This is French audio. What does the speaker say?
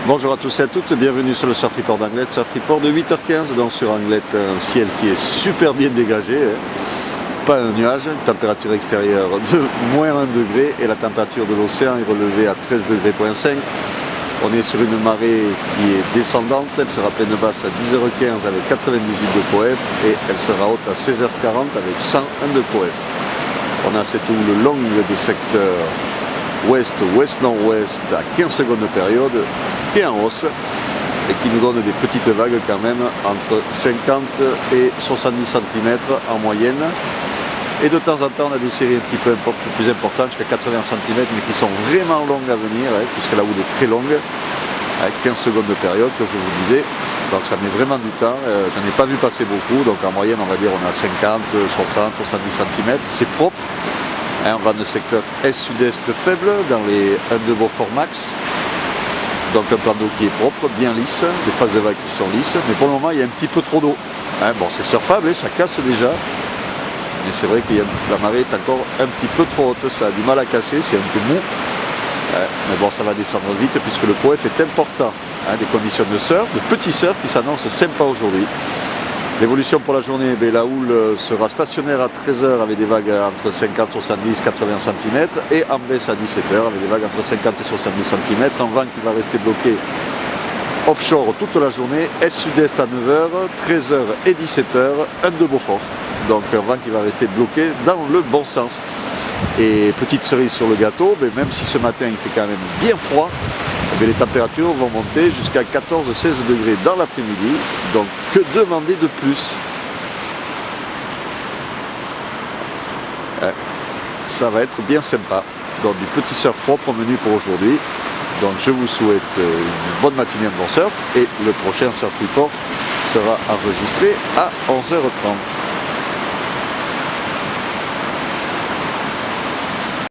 Bonjour à tous et à toutes, bienvenue sur le Surf Report d'Anglet. Surf Report de 8h15, donc sur Anglet, un ciel qui est super bien dégagé, pas un nuage, une température extérieure de moins 1 degré et la température de l'océan est relevée à 13 degrés 5. On est sur une marée qui est descendante, elle sera pleine basse à 10h15 avec 98 de coef et elle sera haute à 16h40 avec 101 de coef. On a cette houle longue de secteur ouest-ouest-nord-ouest à 15 secondes de période qui est en hausse et qui nous donne des petites vagues quand même entre 50 et 70 cm en moyenne. Et de temps en temps on a des séries un petit peu plus importantes jusqu'à 80 cm mais qui sont vraiment longues à venir puisque la houle est très longue à 15 secondes de période comme je vous disais. Donc ça met vraiment du temps, j'en ai pas vu passer beaucoup, donc en moyenne on va dire on a 50, 60, 70 cm, c'est propre. On va dans le secteur est-sud-est faible, dans les 1 de Beaufort max. Donc un plan d'eau qui est propre, bien lisse, des phases de vagues qui sont lisses, mais pour le moment il y a un petit peu trop d'eau. Bon, c'est surfable, ça casse déjà, mais c'est vrai que la marée est encore un petit peu trop haute, ça a du mal à casser, c'est un peu mou. Mais bon, ça va descendre vite puisque le coef est important. Des conditions de surf, de petit surf qui s'annonce sympa aujourd'hui. L'évolution pour la journée, la houle sera stationnaire à 13h avec des vagues entre 50, 70, 80 cm et en baisse à 17h avec des vagues entre 50 et 70 cm. Un vent qui va rester bloqué offshore toute la journée, est-sud-est à 9h, 13h et 17h, 1 de Beaufort. Donc un vent qui va rester bloqué dans le bon sens. Et petite cerise sur le gâteau, même si ce matin il fait quand même bien froid, les températures vont monter jusqu'à 14-16 degrés dans l'après-midi. Donc que demander de plus? Ça va être bien sympa. Donc du petit surf propre au menu pour aujourd'hui. Donc je vous souhaite une bonne matinée, un bon surf. Et le prochain Surf Report sera enregistré à 11h30.